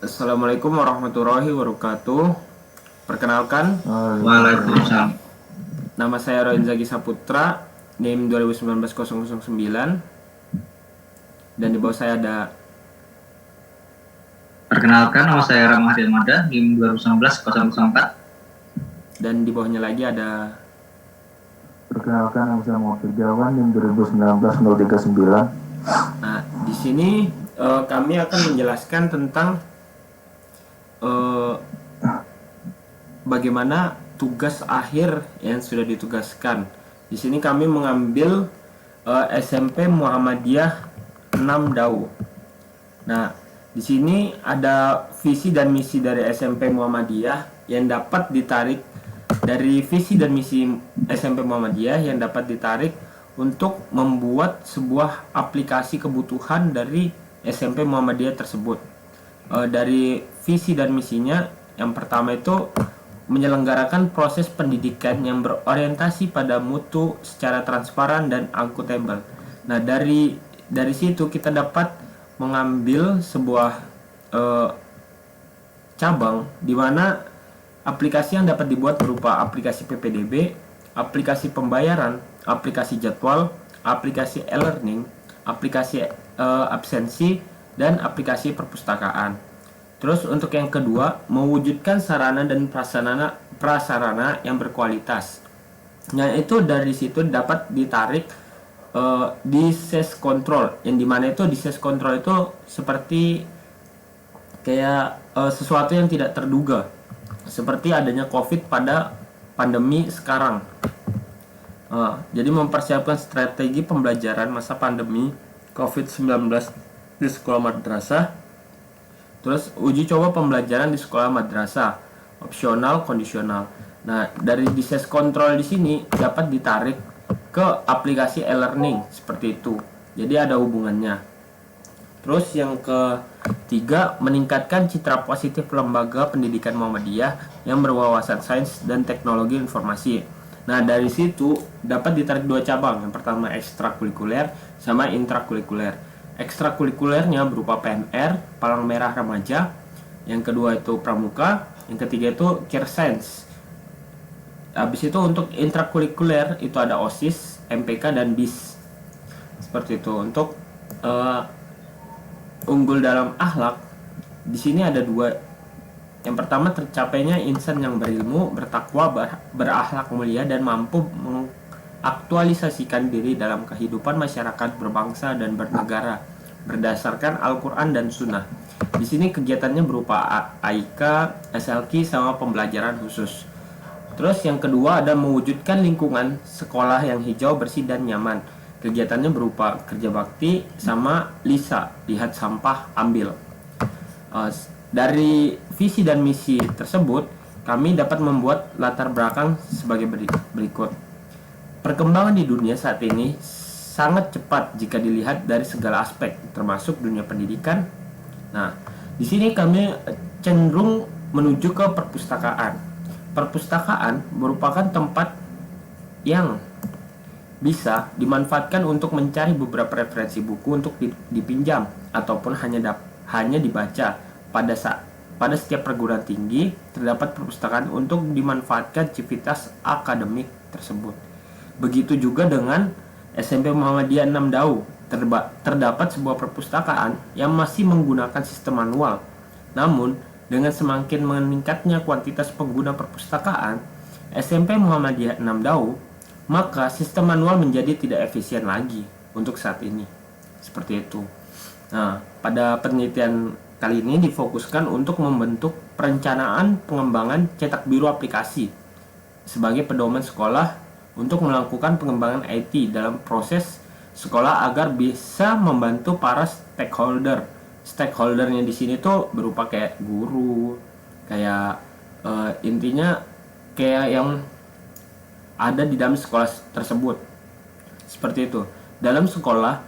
Assalamualaikum warahmatullahi wabarakatuh. Perkenalkan, Waalaikumsalam. nama saya Roinzagi Saputra, NIM 2019-009, dan di bawah saya ada. Perkenalkan, nama saya Ramadi Almada, NIM 2019-004. Dan di bawahnya lagi ada. Perkenalkan, nama saya Muhammad Firdawan, NIM 2019-039. Nah, di sini kami akan menjelaskan tentang bagaimana tugas akhir yang sudah ditugaskan. Di sini kami mengambil SMP Muhammadiyah 6 Dau. Nah, di sini ada visi dan misi dari SMP Muhammadiyah yang dapat ditarik dari visi dan misi SMP Muhammadiyah yang dapat ditarik untuk membuat sebuah aplikasi kebutuhan dari SMP Muhammadiyah tersebut. Dari visi dan misinya, yang pertama itu menyelenggarakan proses pendidikan yang berorientasi pada mutu secara transparan dan akuntabel. Nah, dari situ kita dapat mengambil sebuah cabang di mana aplikasi yang dapat dibuat berupa aplikasi PPDB, aplikasi pembayaran, aplikasi jadwal, aplikasi e-learning, aplikasi absensi, dan aplikasi perpustakaan. Terus untuk yang kedua, mewujudkan sarana dan prasarana yang berkualitas. Nah, itu dari situ dapat ditarik disease control, yang dimana itu disease control itu seperti kayak sesuatu yang tidak terduga, seperti adanya COVID pada pandemi sekarang. Jadi mempersiapkan strategi pembelajaran masa pandemi COVID-19 di sekolah madrasah. Terus uji coba pembelajaran di sekolah madrasah, opsional, kondisional. Nah, dari disease control di sini dapat ditarik ke aplikasi e-learning seperti itu. Jadi ada hubungannya. Terus yang ketiga, meningkatkan citra positif lembaga pendidikan Muhammadiyah yang berwawasan sains dan teknologi informasi. Nah, dari situ dapat ditarik dua cabang. Yang pertama ekstrakurikuler sama intrakurikuler. Ekstrakurikulernya berupa PMR, Palang Merah Remaja. Yang kedua itu Pramuka. Yang ketiga itu Care Science. Habis itu untuk intrakurikuler itu ada OSIS, MPK, dan BIS. Seperti itu. Untuk unggul dalam akhlak, di sini ada dua. Yang pertama, tercapainya insan yang berilmu, bertakwa, berakhlak mulia, dan mampu mengaktualisasikan diri dalam kehidupan masyarakat berbangsa dan bernegara berdasarkan Al-Quran dan Sunnah. Di sini kegiatannya berupa AIK, SLQ, sama pembelajaran khusus. Terus yang kedua ada mewujudkan lingkungan sekolah yang hijau, bersih, dan nyaman. Kegiatannya berupa kerja bakti sama LISA, lihat sampah ambil. Dari visi dan misi tersebut, kami dapat membuat latar belakang sebagai berikut. Perkembangan di dunia saat ini sangat cepat jika dilihat dari segala aspek, termasuk dunia pendidikan. Nah, di sini kami cenderung menuju ke perpustakaan. Perpustakaan merupakan tempat yang bisa dimanfaatkan untuk mencari beberapa referensi buku untuk dipinjam ataupun hanya dibaca. Pada setiap perguruan tinggi terdapat perpustakaan untuk dimanfaatkan aktivitas akademik tersebut. Begitu juga dengan SMP Muhammadiyah 6 Dau, terdapat sebuah perpustakaan yang masih menggunakan sistem manual. Namun, dengan semakin meningkatnya kuantitas pengguna perpustakaan SMP Muhammadiyah 6 Dau, maka sistem manual menjadi tidak efisien lagi untuk saat ini. Seperti itu. Nah, pada penelitian kali ini difokuskan untuk membentuk perencanaan pengembangan cetak biru aplikasi sebagai pedoman sekolah untuk melakukan pengembangan IT dalam proses sekolah agar bisa membantu para stakeholder. Stakeholdernya di sini tuh berupa kayak guru, kayak intinya kayak yang ada di dalam sekolah tersebut. Seperti itu. Dalam sekolah,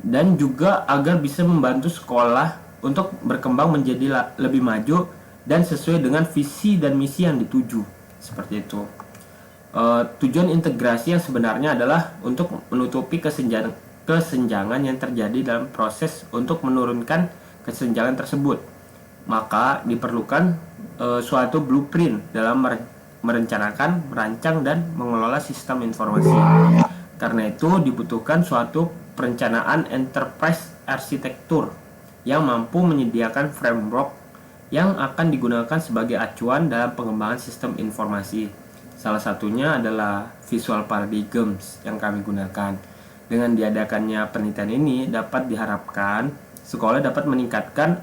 dan juga agar bisa membantu sekolah untuk berkembang menjadi lebih maju dan sesuai dengan visi dan misi yang dituju. Seperti itu. Tujuan integrasi yang sebenarnya adalah untuk menutupi kesenjangan yang terjadi dalam proses untuk menurunkan kesenjangan tersebut. maka diperlukan suatu blueprint dalam merencanakan, merancang, dan mengelola sistem informasi. Karena itu dibutuhkan suatu perencanaan enterprise arsitektur yang mampu menyediakan framework yang akan digunakan sebagai acuan dalam pengembangan sistem informasi. Salah satunya adalah visual paradigms yang kami gunakan. Dengan diadakannya penelitian ini dapat diharapkan sekolah dapat meningkatkan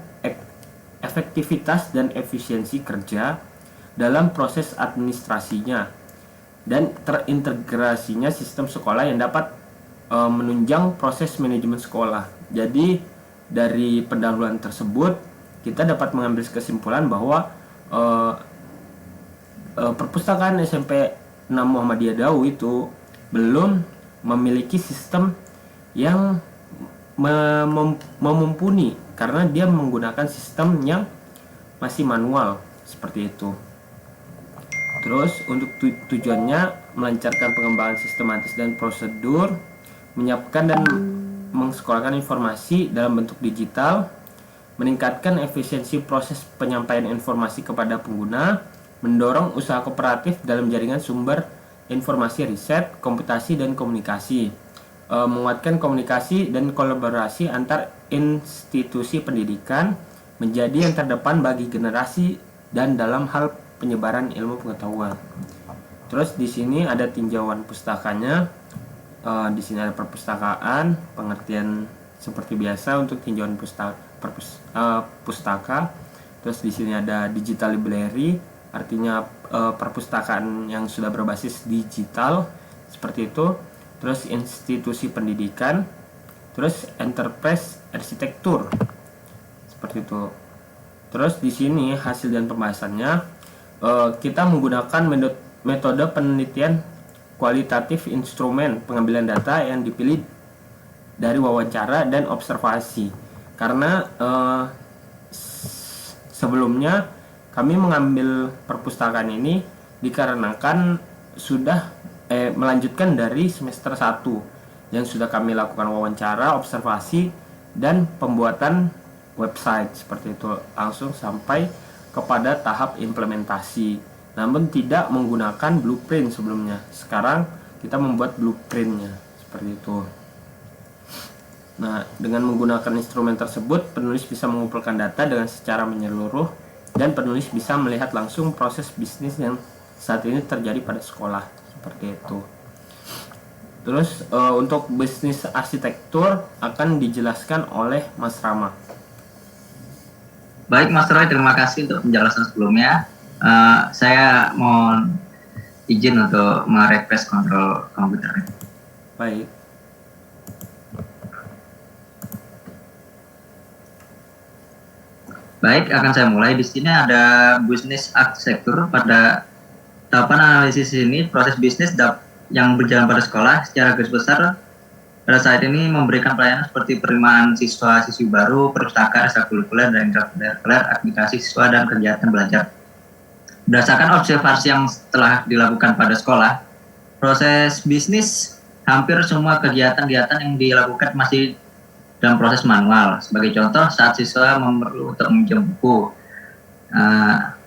efektivitas dan efisiensi kerja dalam proses administrasinya dan terintegrasinya sistem sekolah yang dapat menunjang proses manajemen sekolah. Jadi dari pendahuluan tersebut kita dapat mengambil kesimpulan bahwa perpustakaan SMP 6 Muhammadiyah Dau itu belum memiliki sistem yang memumpuni karena dia menggunakan sistem yang masih manual seperti itu. Terus untuk tujuannya melancarkan pengembangan sistematis dan prosedur, menyiapkan dan mengsekolahkan informasi dalam bentuk digital, meningkatkan efisiensi proses penyampaian informasi kepada pengguna, mendorong usaha kooperatif dalam jaringan sumber informasi riset, komputasi, dan komunikasi, menguatkan komunikasi dan kolaborasi antar institusi pendidikan menjadi yang terdepan bagi generasi dan dalam hal penyebaran ilmu pengetahuan. Terus di sini ada tinjauan pustakanya. Di sini ada perpustakaan, pengertian seperti biasa untuk tinjauan pustaka. Terus di sini ada digital library, artinya perpustakaan yang sudah berbasis digital seperti itu. Terus institusi pendidikan, terus enterprise arsitektur seperti itu. Terus di sini hasil dan pembahasannya, kita menggunakan metode penelitian kualitatif instrumen pengambilan data yang dipilih dari wawancara dan observasi. Karena sebelumnya kami mengambil perpustakaan ini dikarenakan sudah melanjutkan dari semester 1 yang sudah kami lakukan wawancara, observasi, dan pembuatan website seperti itu, langsung sampai kepada tahap implementasi, namun tidak menggunakan blueprint sebelumnya. Sekarang kita membuat blueprintnya seperti itu. Nah, dengan menggunakan instrumen tersebut, penulis bisa mengumpulkan data dengan secara menyeluruh dan penulis bisa melihat langsung proses bisnis yang saat ini terjadi pada sekolah seperti itu. Terus untuk bisnis arsitektur akan dijelaskan oleh Mas Rama. Baik Mas Roy, terima kasih untuk penjelasan sebelumnya. Saya mohon izin untuk merefresh kontrol komputer. Baik. Baik, akan saya mulai. Di sini ada bisnis arsitektur. Pada tahapan analisis ini, proses bisnis yang berjalan pada sekolah secara garis besar pada saat ini memberikan pelayanan seperti penerimaan siswa-siswi baru, perpustakaan, ekstrakurikuler, dan intrakurikuler, aplikasi siswa, dan kegiatan belajar. Berdasarkan observasi yang telah dilakukan pada sekolah, proses bisnis hampir semua kegiatan-kegiatan yang dilakukan masih dalam proses manual. Sebagai contoh, saat siswa memerlu untuk meminjam buku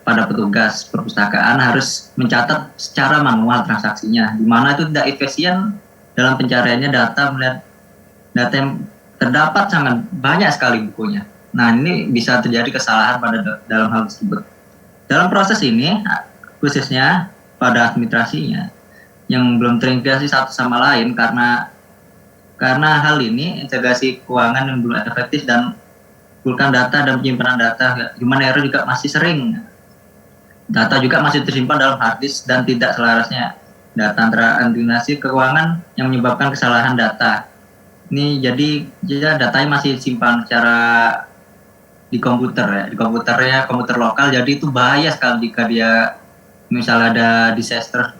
pada petugas perpustakaan harus mencatat secara manual transaksinya, di mana itu tidak efisien dalam pencariannya melihat data yang terdapat sangat banyak sekali bukunya. Nah, ini bisa terjadi kesalahan dalam hal tersebut. Dalam proses ini, khususnya pada administrasinya, yang belum terintegrasi satu sama lain karena hal ini, integrasi keuangan yang belum efektif dan mengumpulkan data dan penyimpanan data, human error juga masih sering. Data juga masih tersimpan dalam hard disk dan tidak selarasnya data antara administrasi keuangan yang menyebabkan kesalahan data. Ini jadi datanya masih simpan secara di komputer ya, komputer lokal. Jadi itu bahaya sekali jika dia misalnya ada disaster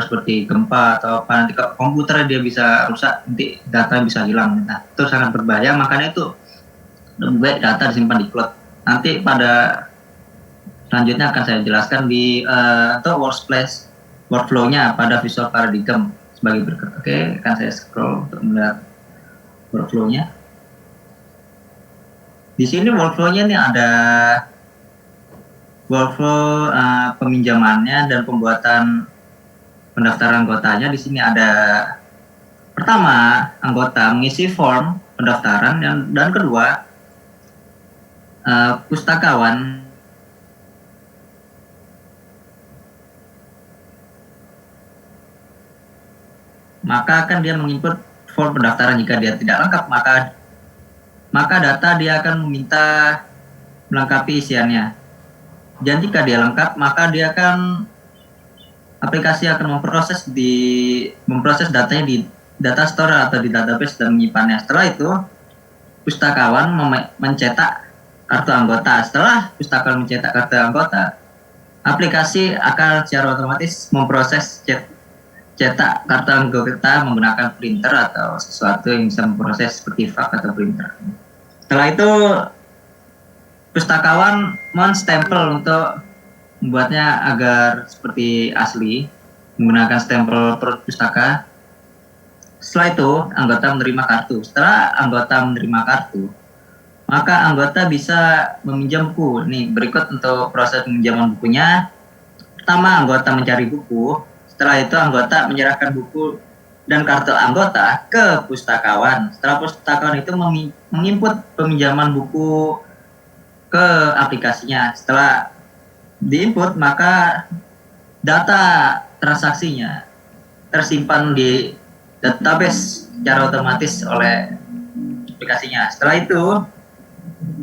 seperti gempa atau apa, nanti komputernya dia bisa rusak, nanti data bisa hilang. Nah, itu sangat berbahaya. Makanya itu lebih baik data disimpan di cloud. Nanti pada selanjutnya akan saya jelaskan di untuk workflow-nya pada visual paradigm sebagai berikut. Oke, akan saya scroll untuk melihat workflow-nya. Di sini workflow-nya nih ada workflow peminjamannya dan pembuatan pendaftaran anggotanya. Di sini ada pertama, anggota mengisi form pendaftaran dan kedua, pustakawan maka akan dia menginput form pendaftaran. Jika dia tidak lengkap, maka data dia akan meminta melengkapi isiannya. Dan jika dia lengkap, maka dia akan aplikasi akan memproses datanya di data store atau di database dan menyimpannya. Setelah itu, pustakawan mencetak kartu anggota. Setelah pustakawan mencetak kartu anggota, aplikasi akan secara otomatis memproses cetak kartu anggota menggunakan printer atau sesuatu yang bisa memproses seperti fax atau printer. Setelah itu, pustakawan menstempel untuk membuatnya agar seperti asli menggunakan stempel pustaka. Setelah itu, anggota menerima kartu. Setelah anggota menerima kartu, maka anggota bisa meminjam buku. Nih, berikut untuk proses peminjaman bukunya. Pertama, anggota mencari buku. Setelah itu, anggota menyerahkan buku dan kartu anggota ke pustakawan. Setelah pustakawan itu menginput peminjaman buku ke aplikasinya. Setelah diinput, maka data transaksinya tersimpan di database secara otomatis oleh aplikasinya. Setelah itu,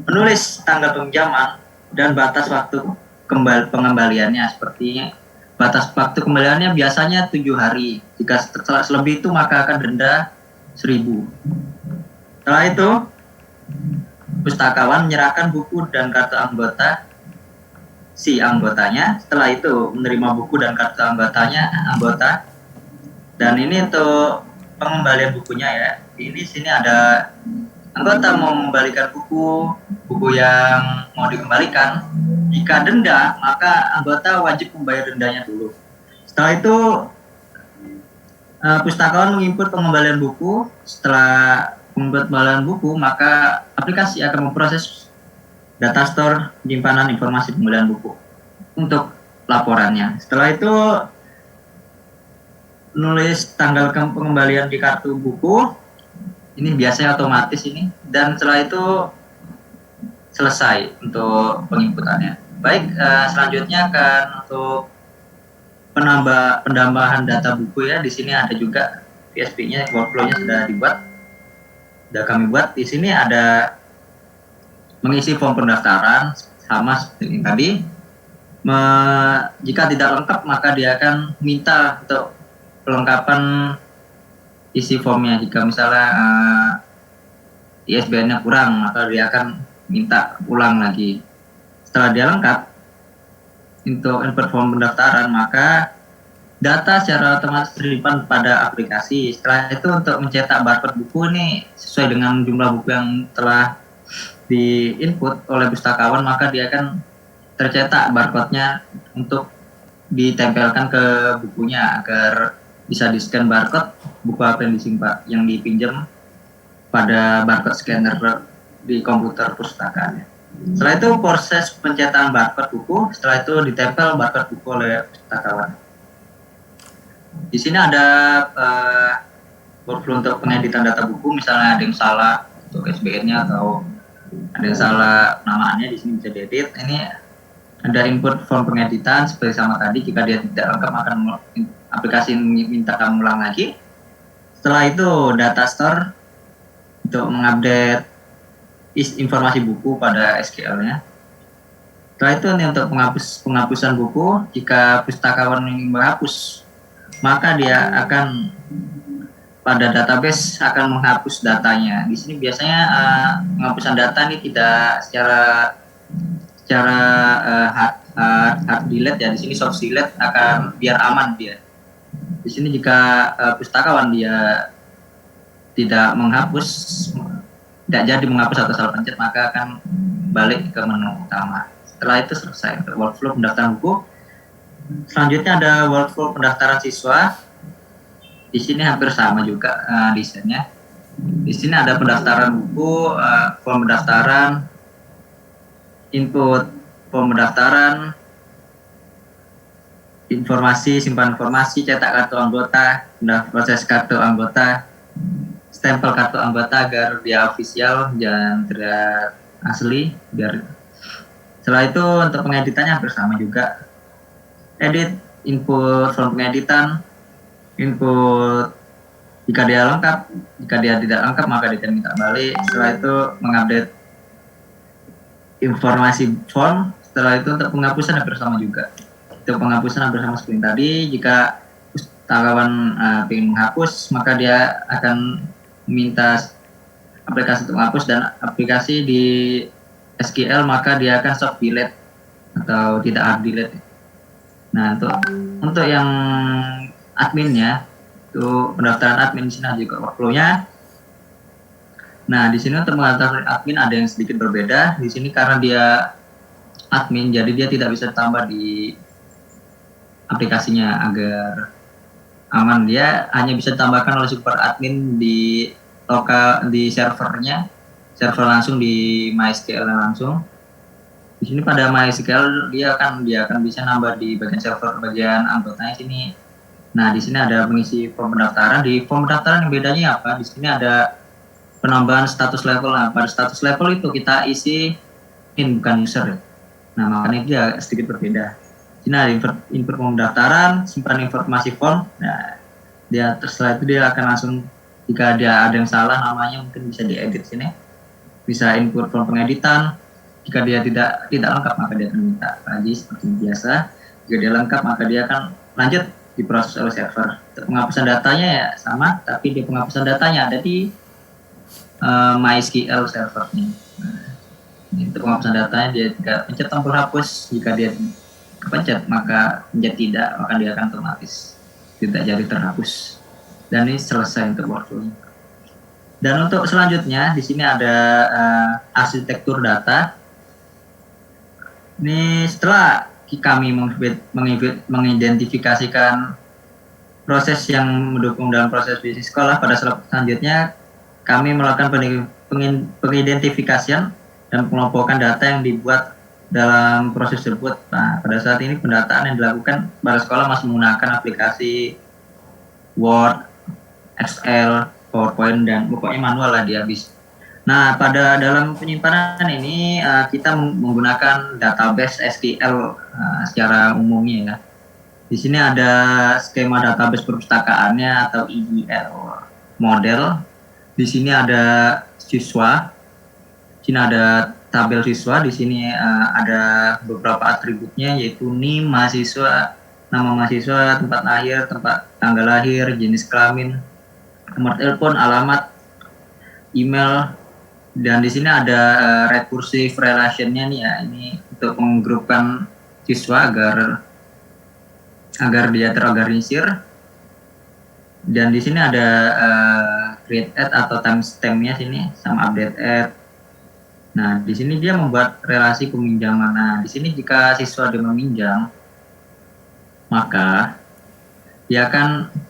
menulis tanggal peminjaman dan batas waktu pengembaliannya. Seperti batas waktu kembaliannya biasanya 7 hari. Jika selebih itu maka akan denda 1.000. Setelah itu, pustakawan menyerahkan buku dan kartu anggota si anggotanya. Setelah itu menerima buku dan kartu anggota. Dan ini untuk pengembalian bukunya ya. Ini sini ada anggota mau mengembalikan buku yang mau dikembalikan. Jika denda, maka anggota wajib membayar dendanya dulu. Setelah itu pustakawan menginput pengembalian buku. Setelah pengembalian buku, maka aplikasi akan memproses data store penyimpanan informasi pengembalian buku untuk laporannya. Setelah itu nulis tanggal pengembalian di kartu buku. Ini biasanya otomatis ini. Dan setelah itu selesai untuk penginputannya. Baik, selanjutnya akan untuk penambahan data buku ya. Di sini ada juga PSP-nya, workflow-nya sudah dibuat. Sudah kami buat. Di sini ada mengisi form pendaftaran sama seperti ini tadi. Jika tidak lengkap, maka dia akan minta untuk pelengkapan isi formnya. Jika misalnya ISBN-nya kurang, maka dia akan minta ulang lagi. Setelah dia lengkap untuk input form pendaftaran, maka data secara otomatis tersimpan pada aplikasi. Setelah itu untuk mencetak barcode buku ini sesuai dengan jumlah buku yang telah di-input oleh pustakawan, maka dia akan tercetak barcode-nya untuk ditempelkan ke bukunya agar bisa di-scan barcode buku apa yang disimpan, yang dipinjam pada barcode scanner di komputer pustakaan. Setelah itu proses pencetakan barcode buku, setelah itu ditempel barcode buku oleh pustakawan. Di sini ada workflow untuk pengeditan data buku, misalnya ada yang salah untuk SBN-nya atau ada yang salah namaannya, di sini bisa diedit. Ini ada input form pengeditan seperti sama tadi. Jika dia tidak lengkap, akan aplikasi minta ulang lagi. Setelah itu data store untuk mengupdate informasi buku pada SQL-nya. Setelah itu ini untuk penghapusan buku. Jika pustakawan ingin menghapus, maka dia akan pada database akan menghapus datanya. Di sini biasanya penghapusan data ini tidak secara hard delete ya. Di sini soft delete akan biar aman dia. Di sini jika pustakawan dia tidak menghapus, tidak jadi menghapus atau salah pencet, maka akan balik ke menu utama. Setelah itu selesai workflow pendaftaran buku. Selanjutnya ada workflow pendaftaran siswa. Di sini hampir sama juga desainnya. Di sini ada pendaftaran buku, form pendaftaran, input form pendaftaran, informasi, simpan informasi, cetak kartu anggota, proses kartu anggota, stempel kartu anggota agar dia official dan terlihat asli. Setelah itu untuk pengeditannya hampir sama juga. Edit, input form pengeditan, input jika dia lengkap, jika dia tidak lengkap maka dia minta balik. Setelah itu mengupdate informasi form. Setelah itu untuk penghapusan hampir sama juga. Untuk penghapusan hampir sama seperti tadi. Jika pustakawan ingin menghapus, maka dia akan minta aplikasi untuk menghapus, dan aplikasi di SQL maka dia akan soft delete atau tidak hard delete. Nah, untuk yang adminnya, itu pendaftaran admin, di sini ada juga workflow-nya. Nah, di sini untuk mendaftar admin ada yang sedikit berbeda. Di sini karena dia admin, jadi dia tidak bisa ditambah di aplikasinya agar aman. Dia hanya bisa ditambahkan oleh super admin di servernya, server langsung di MySQL langsung. Di sini pada MySQL dia akan bisa nambah di bagian server, bagian anggotanya sini. Nah, di sini ada mengisi form pendaftaran. Di form pendaftaran yang bedanya apa? Di sini ada penambahan status level. Nah, pada status level itu kita isi bukan user. Nah, makanya dia sedikit berbeda. Sini ada input form pendaftaran, simpan informasi form. Nah, setelah itu dia akan langsung, jika dia ada yang salah namanya mungkin bisa diedit sini. Bisa input form pengeditan. Jika dia tidak lengkap maka dia akan minta lagi seperti biasa. Jika dia lengkap maka dia akan lanjut diproses oleh server. Untuk penghapusan datanya ya sama, tapi di penghapusan datanya ada di MySQL server nih. Nah, untuk penghapusan datanya dia tidak pencet tombol hapus. Jika dia kepencet maka pencet tidak, maka dia akan otomatis tidak jadi terhapus. Dan ini selesai untuk workflow. Dan untuk selanjutnya di sini ada arsitektur data. Ini setelah kami mengidentifikasikan proses yang mendukung dalam proses bisnis sekolah, pada selanjutnya kami melakukan pengidentifikasian dan pengelompokan data yang dibuat dalam proses tersebut. Nah, pada saat ini pendataan yang dilakukan pada sekolah masih menggunakan aplikasi Word, Excel, PowerPoint, dan pokoknya manual lah dia habis. Nah, pada dalam penyimpanan ini kita menggunakan database SQL secara umumnya ya. Di sini ada skema database perpustakaannya atau EDL model. Di sini ada siswa. Di sini ada tabel siswa. Di sini ada beberapa atributnya yaitu NIM mahasiswa, nama mahasiswa, tempat lahir, tanggal lahir, jenis kelamin, nomor telepon, alamat, email. Dan di sini ada recursive relation-nya nih ya, ini untuk menggrupkan siswa agar dia terorganisir. Dan di sini ada create add atau timestamp-nya sini sama update add. Nah, di sini dia membuat relasi peminjaman. Nah, di sini jika siswa dia meminjam, maka dia akan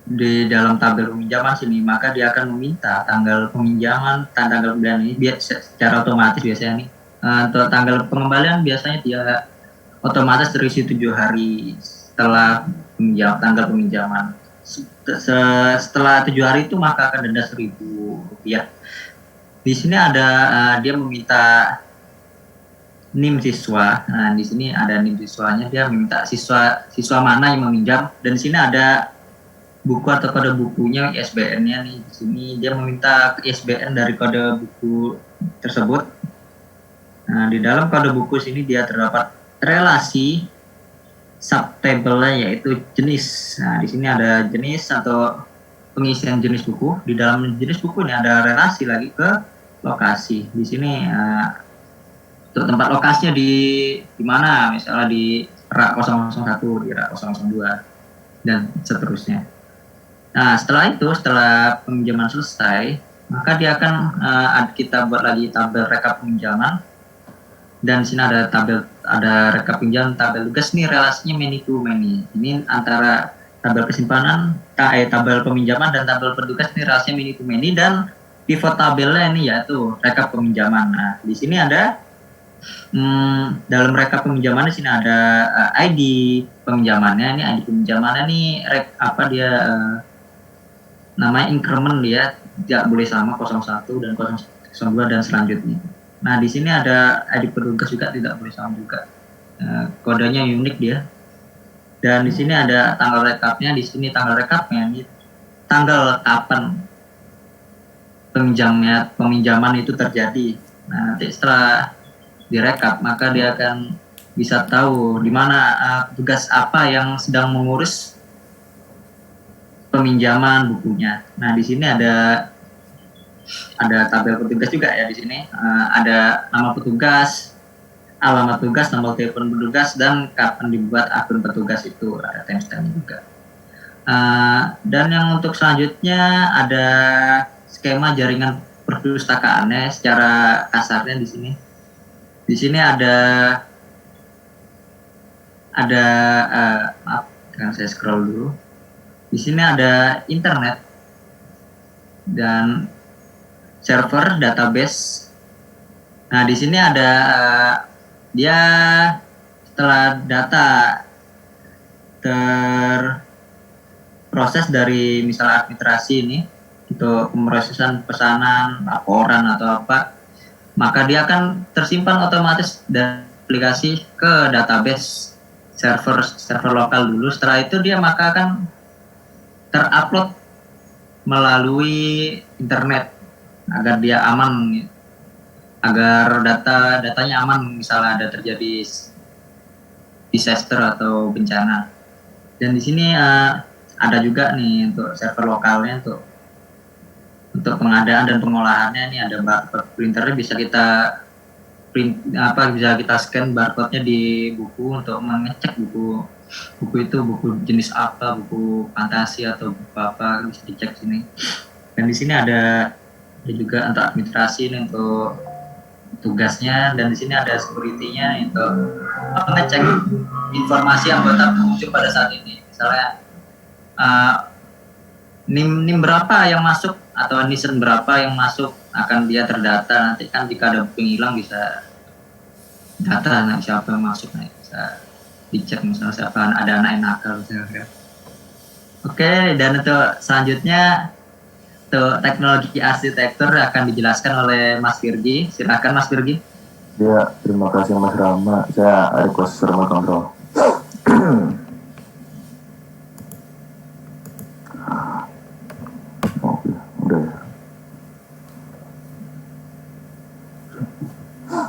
di dalam tabel peminjaman sini, maka dia akan meminta tanggal peminjaman, tanggal pembelian ini biar secara otomatis biasanya nih. Untuk tanggal pengembalian biasanya dia otomatis terisi 7 hari setelah tanggal peminjaman. Setelah 7 hari itu maka akan denda Rp1.000. Di sini ada dia meminta NIM siswa. Nah, di sini ada NIM siswanya, dia meminta siswa mana yang meminjam, dan di sini ada buku atau kode bukunya, ISBN-nya nih. Di sini dia meminta ISBN dari kode buku tersebut. Nah, di dalam kode buku sini dia terdapat relasi subtable-nya yaitu jenis. Nah, di sini ada jenis atau pengisian jenis buku. Di dalam jenis buku ini ada relasi lagi ke lokasi. Di sini untuk tempat lokasinya di mana, misalnya di rak 001, di rak 002 dan seterusnya. Nah, setelah peminjaman selesai, maka dia akan kita buat lagi tabel rekap peminjaman. Dan di sini ada rekap pinjaman, tabel tugas nih relasinya many to many. Ini antara tabel kesimpanan, tabel peminjaman dan tabel petugas nih relasinya many to many, dan pivot tabelnya ini yaitu rekap peminjaman. Nah, di sini ada Dalam rekap peminjaman di sini ada ID peminjamannya. Ini ID peminjamannya nih namanya increment, dia tidak boleh sama 01 dan 02 dan selanjutnya. Nah, di sini ada ID petugas juga tidak boleh sama juga. Kodenya unik dia. Dan di sini ada tanggal rekapnya. Di sini tanggal rekapnya ini tanggal kapan peminjaman itu terjadi. Nah, nanti setelah direkap maka dia akan bisa tahu di mana tugas apa yang sedang mengurus peminjaman bukunya. Nah, di sini ada tabel petugas juga ya di sini. Ada nama petugas, alamat tugas, nomor telepon petugas, dan kapan dibuat akun petugas itu, ada timestamp juga. Dan yang untuk selanjutnya ada skema jaringan perpustakaannya secara kasarnya di sini. Di sini ada maaf, kan saya scroll dulu. Di sini ada internet dan server database. Nah, di sini ada dia setelah data terproses dari misalnya administrasi ini untuk pemrosesan pesanan, laporan atau apa, maka dia akan tersimpan otomatis dari aplikasi ke database server lokal dulu. Setelah itu dia maka akan terupload melalui internet agar dia aman, agar datanya aman misalnya ada terjadi disaster atau bencana. Dan di sini ada juga nih untuk server lokalnya untuk pengadaan dan pengolahannya. Ini ada barcode printernya, bisa kita bisa kita scan barcode-nya di buku untuk mengecek buku itu buku jenis apa, buku fantasi atau buku apa, bisa dicek sini. Dan di sini ada juga untuk administrasi ini untuk tugasnya, dan di sini ada security-nya untuk mengecek informasi anggota pengunjung pada saat ini. Misalnya NIM berapa yang masuk atau NISN berapa yang masuk akan dia terdata. Nanti kan jika ada buku yang hilang bisa data siapa yang masuk, bisa dicek misalnya siapa ada anak yang nakal misalnya. Oke, dan untuk selanjutnya untuk teknologi arsitektur akan dijelaskan oleh Mas Virgi. Silakan Mas Virgi. Ya, terima kasih Mas Rama. Saya request remote control. Oke, udah ya.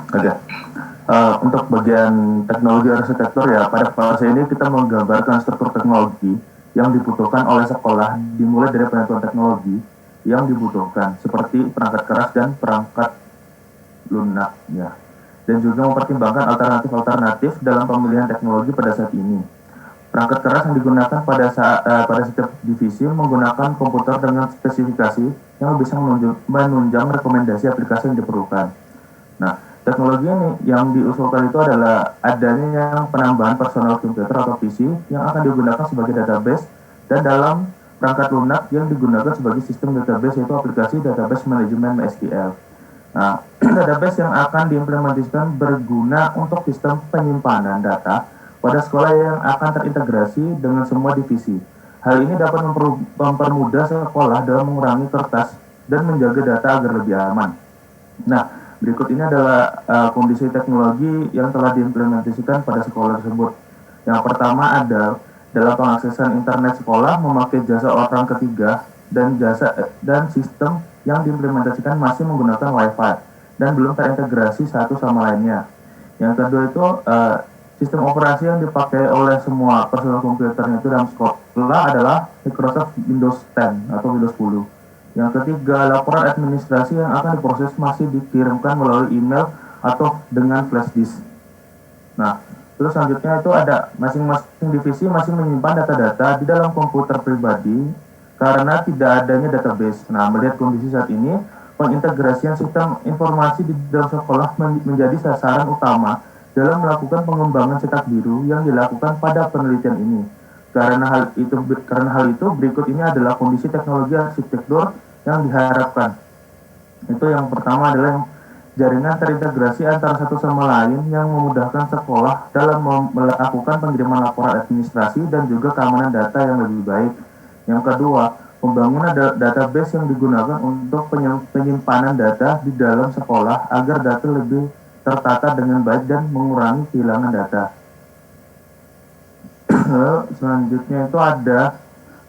Oke. Untuk bagian teknologi arsitektur ya, pada fase ini kita menggambarkan struktur teknologi yang dibutuhkan oleh sekolah, dimulai dari penentuan teknologi yang dibutuhkan seperti perangkat keras dan perangkat lunak ya, dan juga mempertimbangkan alternatif dalam pemilihan teknologi pada saat ini. Perangkat keras yang digunakan pada setiap divisi menggunakan komputer dengan spesifikasi yang bisa menunjang rekomendasi aplikasi yang diperlukan. Nah, teknologi ini yang diusulkan itu adalah adanya penambahan personal computer atau PC yang akan digunakan sebagai database, dan dalam perangkat lunak yang digunakan sebagai sistem database yaitu aplikasi database manajemen MySQL. Nah, database yang akan diimplementasikan berguna untuk sistem penyimpanan data pada sekolah yang akan terintegrasi dengan semua divisi. Hal ini dapat mempermudah sekolah dalam mengurangi kertas dan menjaga data agar lebih aman. Nah, berikut ini adalah kondisi teknologi yang telah diimplementasikan pada sekolah tersebut. Yang pertama ada dalam pengaksesan internet sekolah memakai jasa orang ketiga, dan sistem yang diimplementasikan masih menggunakan Wi-Fi dan belum terintegrasi satu sama lainnya. Yang kedua itu sistem operasi yang dipakai oleh semua personal komputernya itu dalam sekolah adalah Microsoft Windows 10 atau Windows 10. Yang ketiga, laporan administrasi yang akan diproses masih dikirimkan melalui email atau dengan flash disk. Nah, terus selanjutnya itu ada masing-masing divisi masih menyimpan data-data di dalam komputer pribadi karena tidak adanya database. Nah, melihat kondisi saat ini, pengintegrasian sistem informasi di dalam sekolah menjadi sasaran utama dalam melakukan pengembangan cetak biru yang dilakukan pada penelitian ini. Karena hal itu berikut ini adalah kondisi teknologi arsitektur yang diharapkan. Itu yang pertama adalah jaringan terintegrasi antara satu sama lain yang memudahkan sekolah dalam melakukan pengiriman laporan administrasi dan juga keamanan data yang lebih baik. Yang kedua, pembangunan database yang digunakan untuk penyimpanan data di dalam sekolah agar data lebih tertata dengan baik dan mengurangi kehilangan data. Selanjutnya itu ada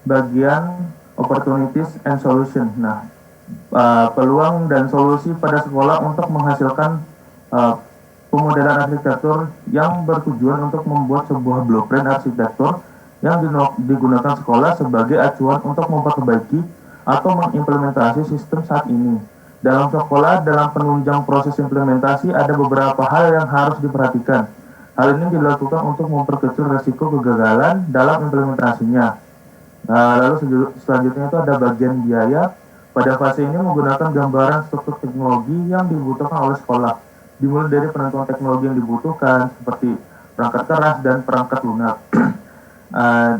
bagian opportunities and solution. Nah, peluang dan solusi pada sekolah untuk menghasilkan pemodelan arsitektur yang bertujuan untuk membuat sebuah blueprint arsitektur yang digunakan sekolah sebagai acuan untuk memperbaiki atau mengimplementasi sistem saat ini. Dalam sekolah, dalam penunjang proses implementasi, ada beberapa hal yang harus diperhatikan. Hal ini dilakukan untuk memperkecil risiko kegagalan dalam implementasinya. Lalu selanjutnya itu ada bagian biaya. Pada fase ini menggunakan gambaran struktur teknologi yang dibutuhkan oleh sekolah, dimulai dari penentuan teknologi yang dibutuhkan seperti perangkat keras dan perangkat lunak,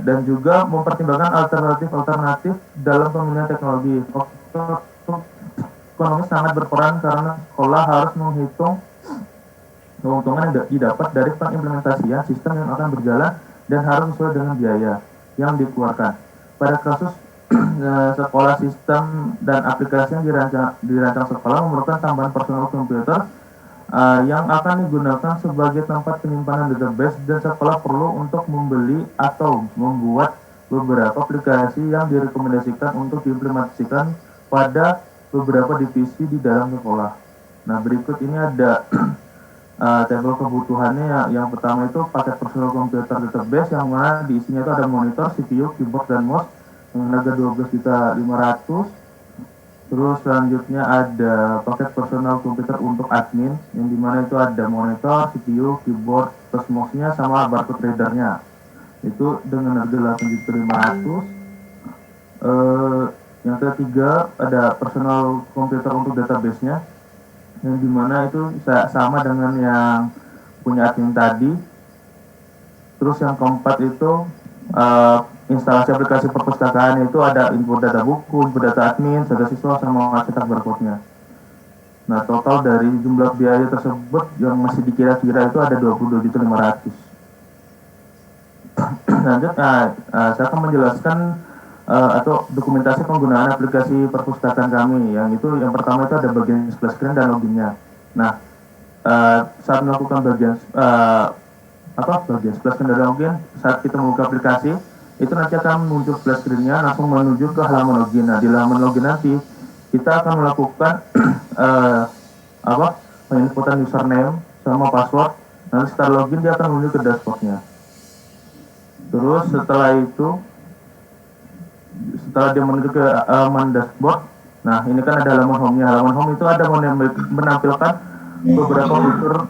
dan juga mempertimbangkan alternatif dalam pemilihan teknologi. Faktor ekonomi sangat berperan karena sekolah harus menghitung keuntungan yang didapat dari pengimplementasian sistem yang akan berjalan dan harus sesuai dengan biaya yang dikeluarkan. Pada kasus sekolah, sistem dan aplikasi yang dirancang sekolah memerlukan tambahan personal komputer yang akan digunakan sebagai tempat penyimpanan database, dan sekolah perlu untuk membeli atau membuat beberapa aplikasi yang direkomendasikan untuk diimplementasikan pada beberapa divisi di dalam sekolah. Nah, berikut ini ada tabel kebutuhannya. Yang pertama itu paket personal komputer database yang mana diisinya itu ada monitor, CPU, keyboard, dan mouse dengan harga 12.500.000. Terus selanjutnya ada paket personal komputer untuk admin yang dimana itu ada monitor, CPU, keyboard, plus mouse-nya sama barcode reader-nya. Itu dengan harga 8.500.000. Yang ketiga ada personal komputer untuk database-nya yang dimana itu sama dengan yang punya admin tadi. Terus yang keempat itu instalasi aplikasi perpustakaan, itu ada input data buku, input data admin, data siswa, sama cetak barcode-nya. Nah, total dari jumlah biaya tersebut yang masih dikira-kira itu ada 22.500.000. Lanjut, saya akan menjelaskan atau dokumentasi penggunaan aplikasi perpustakaan kami. Yang itu yang pertama itu ada bagian splash screen dan loginnya. Nah, saat melakukan bagian splash screen dan login, saat kita membuka aplikasi itu nanti akan muncul splash screen-nya langsung menuju ke halaman login. Nah, di halaman login nanti kita akan melakukan penginputan username sama password. Nanti setelah login dia akan menuju ke dashboard-nya. Terus setelah dia menuju ke halaman dashboard, nah ini kan ada halaman home-nya. Halaman home itu ada menampilkan beberapa fitur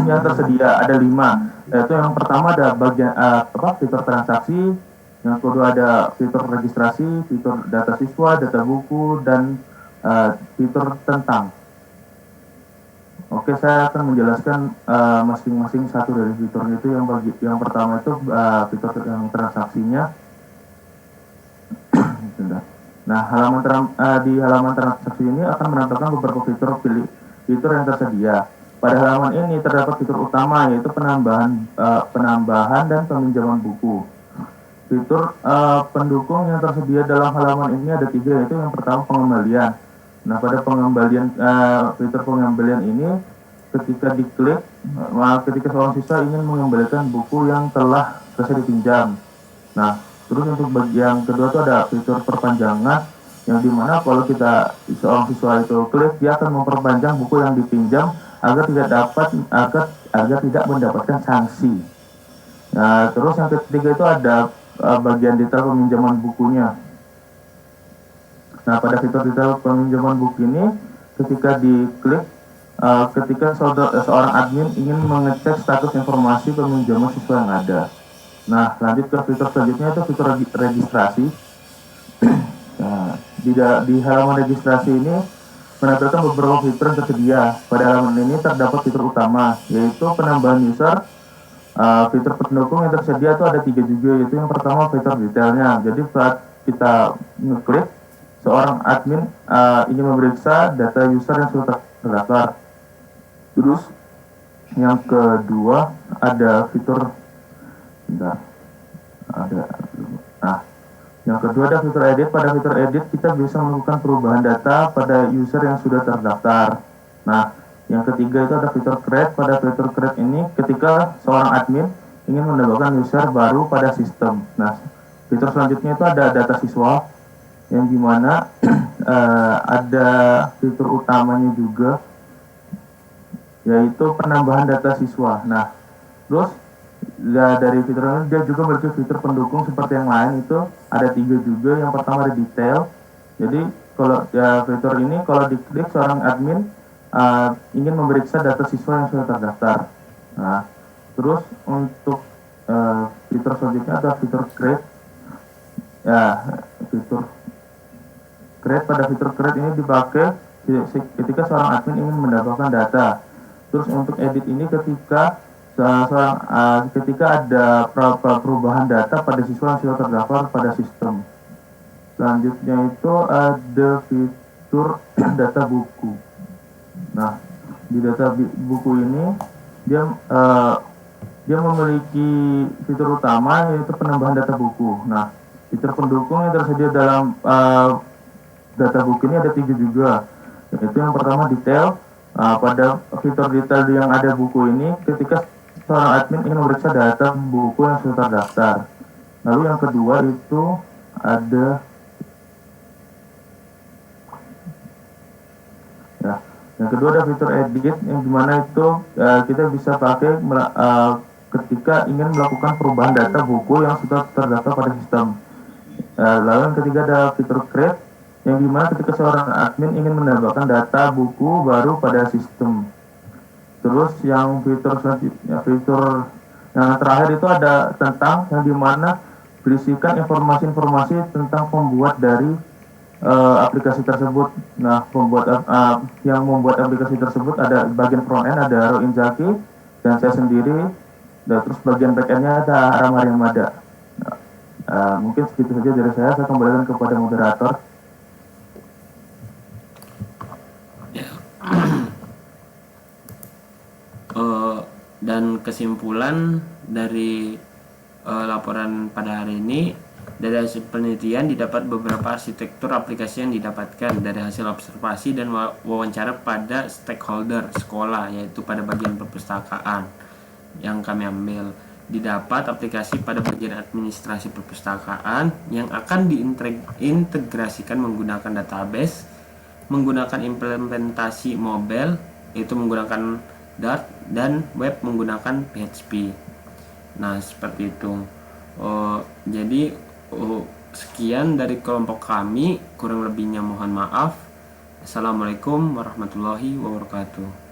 yang tersedia, ada 5. Yaitu yang pertama ada bagian fitur transaksi, yang kedua ada fitur registrasi, fitur data siswa, data buku, dan fitur tentang. Oke, saya akan menjelaskan masing-masing satu dari fiturnya. Itu yang pertama itu fitur yang transaksinya. Nah, di halaman transaksi ini akan menampilkan beberapa fitur yang tersedia. Pada halaman ini terdapat fitur utama, yaitu penambahan dan peminjaman buku. Fitur pendukung yang tersedia dalam halaman ini ada 3, yaitu yang pertama pengembalian. Nah, pada fitur pengembalian ini ketika diklik, ketika seorang siswa ingin mengembalikan buku yang telah selesai dipinjam. Nah, terus untuk bagian kedua itu ada fitur perpanjangan, yang dimana kalau seorang siswa itu klik, dia akan memperpanjang buku yang dipinjam agar tidak mendapatkan sanksi. Nah, terus yang ketiga itu ada bagian detail peminjaman bukunya. Nah, pada fitur detail peminjaman buku ini, ketika diklik, ketika seorang admin ingin mengecek status informasi peminjaman siswa yang ada. Nah, lanjut ke fitur selanjutnya itu fitur registrasi. Nah, di halaman registrasi ini menampilkan beberapa fitur yang tersedia. Pada halaman ini terdapat fitur utama, yaitu penambahan user. Fitur pendukung yang tersedia itu ada 3 juga, yaitu yang pertama fitur detailnya. Jadi saat kita ngeklik, seorang admin ingin memeriksa data user yang sudah terdaftar. Terus yang kedua ada fitur, bentar, ada, nah yang kedua ada fitur edit. Pada fitur edit kita bisa melakukan perubahan data pada user yang sudah terdaftar. Nah, yang ketiga itu ada fitur create. Pada fitur create ini ketika seorang admin ingin menambahkan user baru pada sistem. Nah, fitur selanjutnya itu ada data siswa yang dimana ada fitur utamanya juga, yaitu penambahan data siswa. Nah, terus dari fitur ini dia juga memiliki fitur pendukung seperti yang lain, itu ada 3 juga. Yang pertama ada detail. Jadi kalau fitur ini kalau diklik seorang admin ingin memeriksa data siswa yang sudah terdaftar. Nah, terus untuk fitur selanjutnya ada fitur create. Ya, fitur create. Pada fitur create ini dipakai ketika seorang admin ingin mendapatkan data. Terus untuk edit ini ketika ada perubahan data pada siswa yang sudah terdaftar pada sistem. Selanjutnya itu ada fitur data buku. Nah, di data buku ini dia memiliki fitur utama, yaitu penambahan data buku. Nah, fitur pendukung yang tersedia dalam data buku ini ada 3 juga. Yaitu yang pertama detail. Pada fitur detail yang ada buku ini, ketika seorang admin ingin memeriksa data buku yang sudah terdaftar. Lalu yang kedua itu ada yang kedua ada fitur edit, yang dimana itu kita bisa pakai ketika ingin melakukan perubahan data buku yang sudah terdaftar pada sistem. Lalu yang ketiga ada fitur create, yang dimana ketika seorang admin ingin menambahkan data buku baru pada sistem. Terus yang fitur selanjutnya, fitur yang terakhir itu ada tentang, yang dimana berisikan informasi-informasi tentang pembuat dari aplikasi tersebut. Nah, yang membuat aplikasi tersebut ada bagian front end ada Roin Zaki dan saya sendiri. Dan terus bagian back endnya ada Rama Riamada. Mungkin segitu saja dari saya kembalikan kepada moderator. Dan kesimpulan dari laporan pada hari ini, dari hasil penelitian didapat beberapa arsitektur aplikasi yang didapatkan dari hasil observasi dan wawancara pada stakeholder sekolah, yaitu pada bagian perpustakaan yang kami ambil. Didapat aplikasi pada bagian administrasi perpustakaan yang akan diintegrasikan menggunakan database, menggunakan implementasi mobile, yaitu menggunakan Dart, dan web menggunakan PHP. Nah, seperti itu. Jadi sekian dari kelompok kami, kurang lebihnya mohon maaf. Assalamualaikum warahmatullahi wabarakatuh.